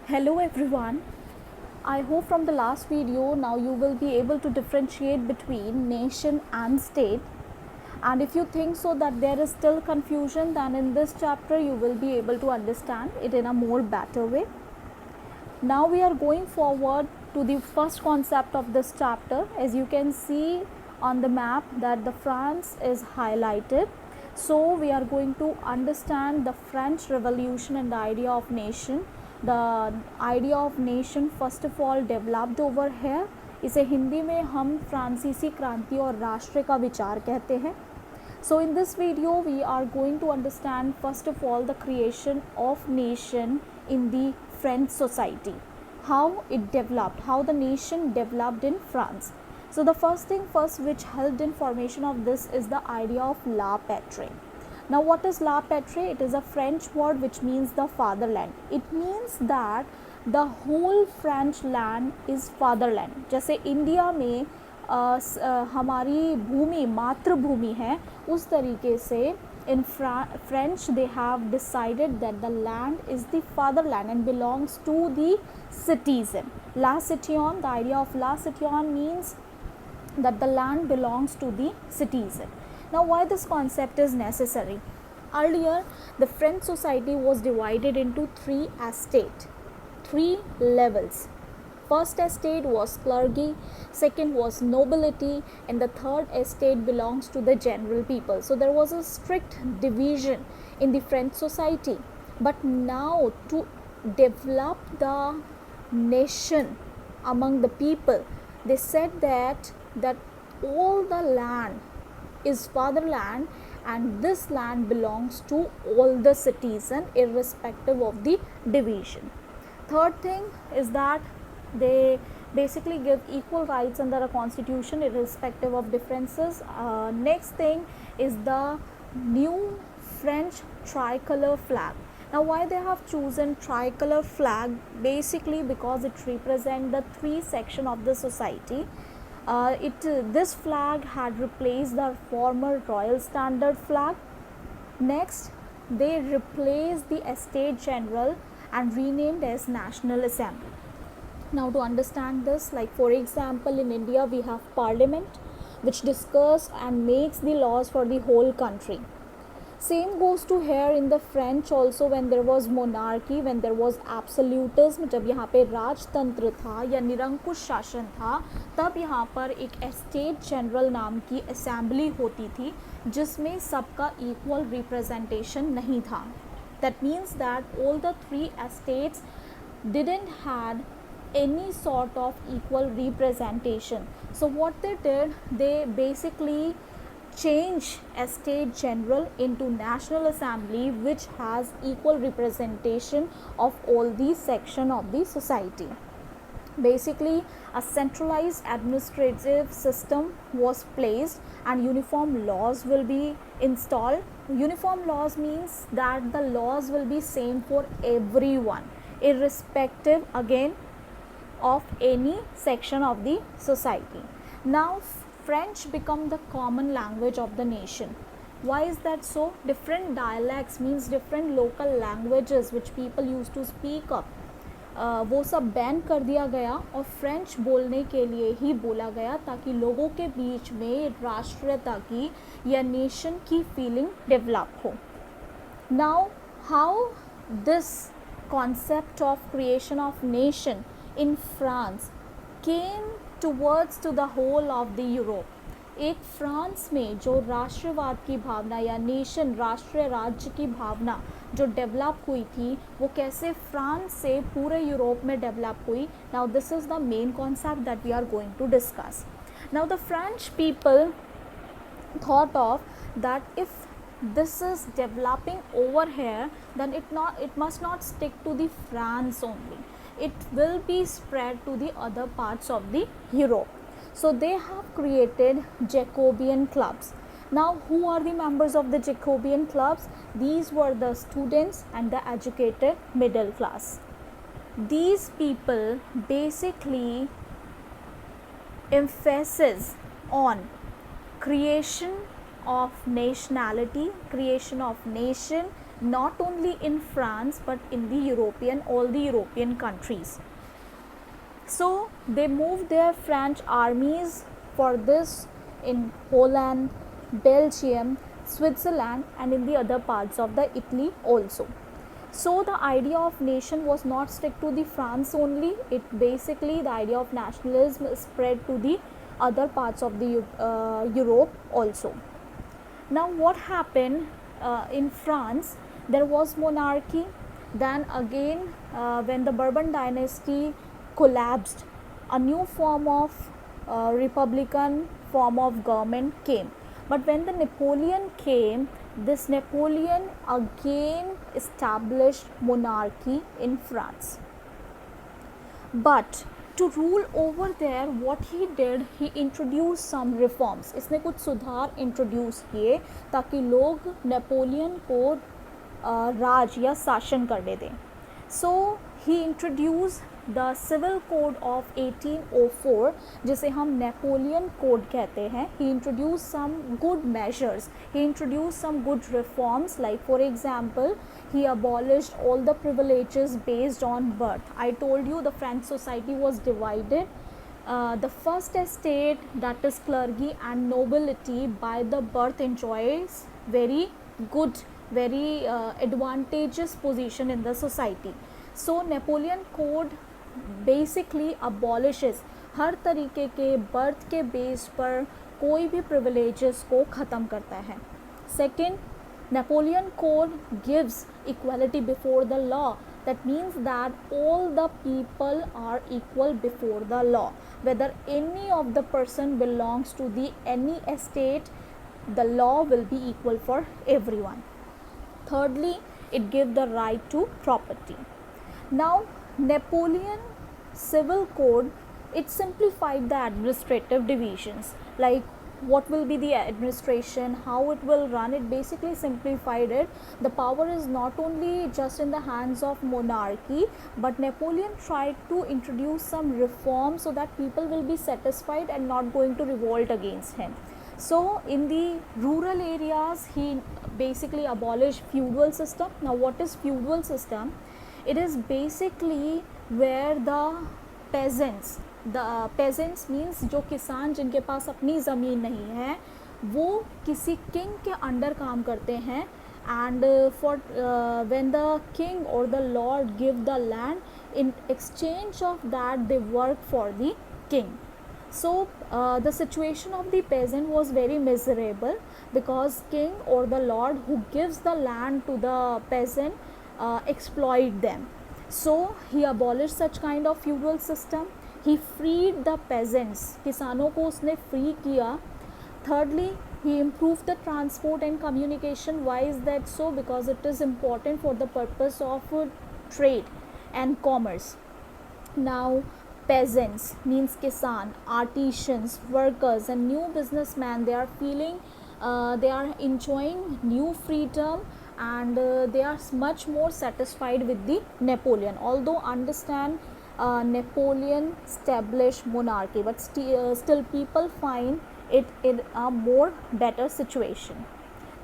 Hello everyone. I hope from the last video now you will be able to differentiate between nation and state. And if you think so that there is still confusion, then in this chapter you will be able to understand it in a more better way. Now we are going forward to the first concept of this chapter. As you can see on the map that the France is highlighted. So we are going to understand the French Revolution and the idea of nation. The idea of nation first of all developed over here. इसे हिंदी में हम फ्रांसीसी क्रांति और राष्ट्र का विचार कहते हैं. So in this video we are going to understand first of all the creation of nation in the French society, how it developed, how the nation developed in France. So the first thing first which helped in formation of this is the idea of la patrie. Now what is la patrie? It is a French word which means the fatherland. It means that the whole French land is fatherland. जैसे India में हमारी भूमि मातृभूमि है, उस तरीके से in French they have decided that the land is the fatherland and belongs to the citizen. La citoyen, the idea of la citoyen means that the land belongs to the citizen. Now why this concept is necessary? Earlier the French society was divided into three estates, three levels. First estate was clergy, second was nobility, and the third estate belongs to the general people. So there was a strict division in the French society. But now to develop the nation among the people, they said that all the land is fatherland and this land belongs to all the citizens irrespective of the division. Third thing is that they basically give equal rights under a constitution irrespective of differences. Next thing is the new French tricolor flag. Now why they have chosen tricolor flag? Basically because it represents the three sections of the society. This flag had replaced the former royal standard flag. Next they replaced the Estate General and renamed as National Assembly. Now to understand this, like for example in India we have parliament which discuss and makes the laws for the whole country. Same goes to here in the French also. When there was monarchy, when there was absolutism, जब यहाँ पे राजतंत्र था या निरंकुश शासन था, तब यहाँ पर एक एस्टेट जनरल नाम की असेंबली होती थी जिसमें सबका इक्वल रिप्रेजेंटेशन नहीं था. That means that all the three estates didn't had any sort of equal representation. So what they did, they basically change Estate General into National Assembly which has equal representation of all these sections of the society. Basically a centralized administrative system was placed and uniform laws will be installed. Uniform laws means that the laws will be same for everyone irrespective again of any section of the society. Now French become the common language of the nation. Why is that so? Different dialects means different local languages which people used to speak up, वो सब ban कर दिया गया और French बोलने के लिए ही बोला गया ताकि लोगों के बीच में राष्ट्रीयता की या नेशन की फीलिंग डेवलप हो. Now how this concept of creation of nation in France came towards to the whole of the Europe. एक फ्रांस में जो राष्ट्रवाद की भावना या नेशन राष्ट्रीय राज्य की भावना जो डेवलप हुई थी वो कैसे फ्रांस से पूरे यूरोप में डेवलप हुई. Now this is the main concept that we are going to discuss. Now the French people thought of that if this is developing over here then it must not stick to the France only, it will be spread to the other parts of the Europe. So they have created Jacobean clubs. Now who are the members of the Jacobean clubs? These were the students and the educated middle class. These people basically emphasis on creation of nationality, creation of nation, not only in France but in the all the European countries. So they moved their French armies for this in Holland, Belgium, Switzerland, and in the other parts of the Italy also. So the idea of nation was not stuck to the France only. It basically, the idea of nationalism spread to the other parts of the Europe also. Now what happened in France? There was monarchy. Then again, when the Bourbon dynasty collapsed, a new form of republican form of government came. But when the Napoleon came, this Napoleon again established monarchy in France. But to rule over there, what he did, he introduced some reforms. इसने कुछ सुधार introduce किए ताकि लोग Napoleon को राज या शासन करने दें. So he introduce the civil code of 1804, जिसे हम नेपोलियन कोड कहते हैं. He introduce some good measures, he introduce some good reforms, like for example he abolished all the privileges based on birth. I told you the French society was divided. The first estate, that is clergy and nobility, by the birth enjoys very good, very advantageous position in the society. So Napoleon Code basically abolishes हर तरीके के birth के base पर कोई भी privileges को ख़त्म करता है. Second, Napoleon Code gives equality before the law. That means that all the people are equal before the law. Whether any of the person belongs to the any estate, the law will be equal for everyone. Thirdly, it gives the right to property. Now, Napoleon Civil Code, it simplified the administrative divisions, like what will be the administration, how it will run. It basically simplified it. The power is not only just in the hands of monarchy, but Napoleon tried to introduce some reforms so that people will be satisfied and not going to revolt against him. So in the rural areas, he basically abolished feudal system. Now what is feudal system? It is basically where the peasants means जो किसान जिनके पास अपनी ज़मीन नहीं है, वो किसी king के अंडर काम करते हैं. And when the king or the lord give the land, in exchange of that they work for the king. So the situation of the peasant was very miserable, because king or the lord who gives the land to the peasant exploit them. So he abolished such kind of feudal system. He freed the peasants, किसानों को उसने free किया. Thirdly, he improved the transport and communication. Why is that so? Because it is important for the purpose of trade and commerce. Now peasants means kisan, artisans, workers and new businessmen, they are feeling they are enjoying new freedom, and they are much more satisfied with the Napoleon. Although understand Napoleon established monarchy, but still people find it in a more better situation.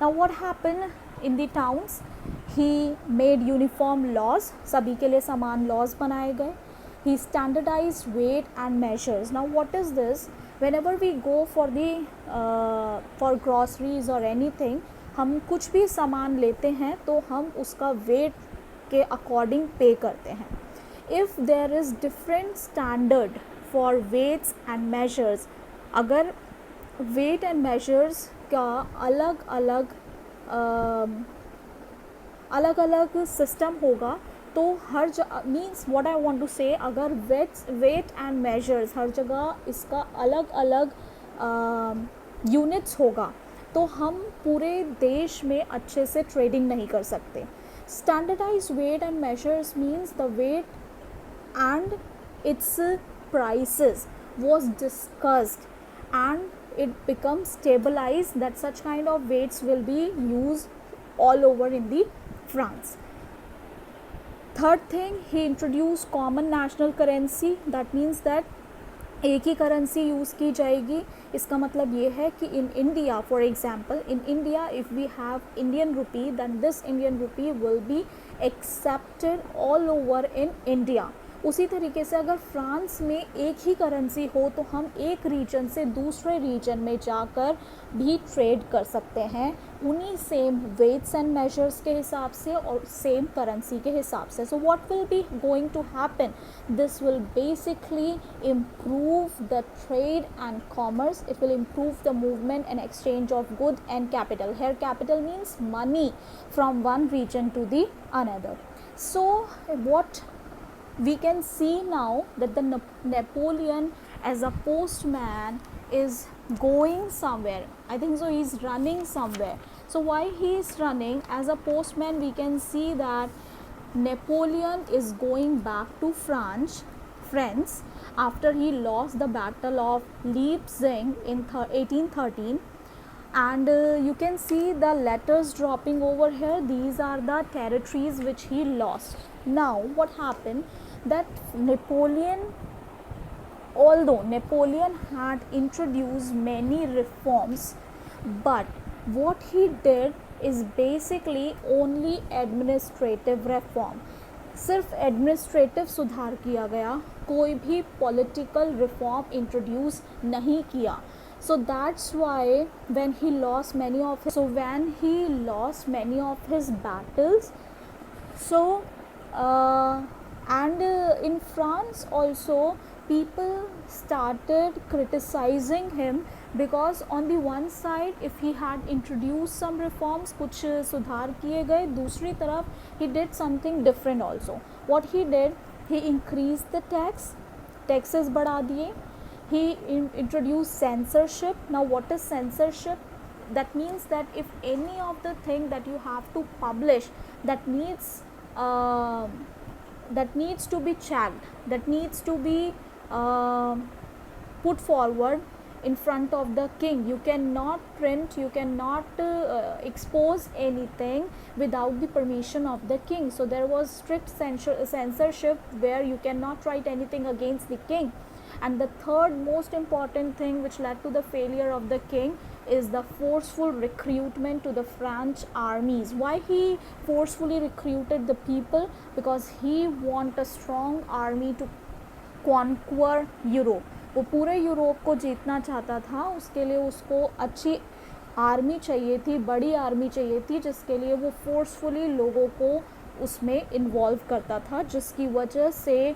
Now what happened in the towns? He made uniform laws, सभी के लिए समान laws बनाए गए. He standardized weight and measures. Now what is this? Whenever we go for the for groceries or anything, हम कुछ भी सामान लेते हैं तो हम उसका वेट के अकॉर्डिंग पे करते हैं. If there is different standard for weights and measures, अगर वेट एंड मेजर्स का अलग अलग सिस्टम होगा तो हर means what I want to say, अगर वेट एंड मेजर्स हर जगह इसका अलग अलग यूनिट्स होगा तो हम पूरे देश में अच्छे से ट्रेडिंग नहीं कर सकते. Standardize weight and measures means the weight and its prices was discussed and it becomes stabilized that such kind of weights will be used all over in the France. Third thing, he introduced common national currency. That means that एक ही currency use की जाएगी। इसका मतलब ये है कि in India, for example in India if we have Indian rupee, then this Indian rupee will be accepted all over in India. उसी तरीके से अगर फ्रांस में एक ही करेंसी हो तो हम एक रीजन से दूसरे रीजन में जाकर भी ट्रेड कर सकते हैं उन्हीं सेम वेट्स एंड मेजर्स के हिसाब से और सेम करेंसी के हिसाब से। So what will be going to happen, this will basically improve the trade and commerce. It will improve the movement and exchange of good and capital. Here capital means money from one region to the another. So what we can see now that the Napoleon as a postman is going somewhere. I think so he's running somewhere. So why he is running as a postman, we can see that Napoleon is going back to France after he lost the battle of Leipzig in 1813. And you can see the letters dropping over here. These are the territories which he lost. Now what happened, that although Napoleon had introduced many reforms, but what he did is basically only administrative reform. सिर्फ administrative सुधार किया गया, कोई भी political reform introduce नहीं किया. So that's why when he lost many of his battles, so and in France also people started criticizing him, because on the one side if he had introduced some reforms, कुछ सुधार किए गए, दूसरी तरफ he did something different also. What he did, he increased the taxes बढ़ा दिए. He introduced censorship. Now what is censorship? That means that if any of the thing that you have to publish that needs to be checked, that needs to be put forward in front of the king, you cannot print, you cannot expose anything without the permission of the king. So there was strict censorship where you cannot write anything against the king. And the third most important thing which led to the failure of the king is the forceful recruitment to the French armies. Why he forcefully recruited the people? Because he wanted a strong army to conquer Europe. वो पूरे Europe को जीतना चाहता था, उसके लिए उसको अच्छी आर्मी चाहिए थी, बड़ी आर्मी चाहिए थी, जिसके लिए वो फोर्सफुली लोगों को उसमें इन्वॉल्व करता था, जिसकी वजह से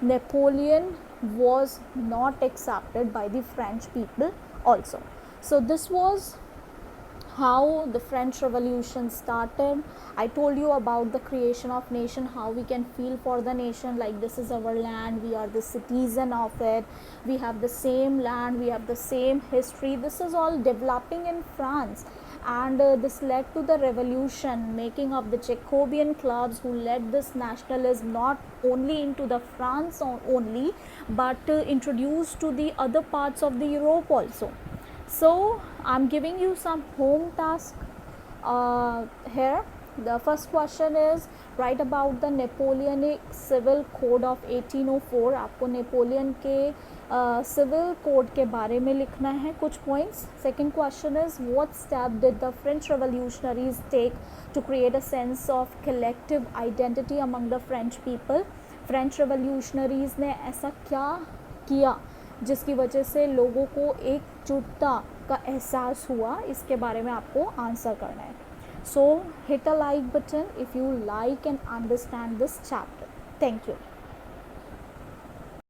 Napoleon was not accepted by the French people also. So this was how the French Revolution started. I told you about the creation of nation, how we can feel for the nation, like this is our land, we are the citizen of it, we have the same land, we have the same history. This is all developing in France, and this led to the revolution, making of the Jacobean clubs, who led this nationalism not only into the France only, but introduced to the other parts of the Europe also. So I'm giving you some home task here. The first question is, write about the Napoleonic Civil Code of 1804. आपको Napoleon के civil code के बारे में लिखना है कुछ points. Second question is, what step did the French revolutionaries take to create a sense of collective identity among the French people. French revolutionaries ने ऐसा क्या किया जिसकी वजह से लोगों को एकजुटता का एहसास हुआ, इसके बारे में आपको आंसर करना है. सो hit a like button if you like and understand this chapter. Thank you.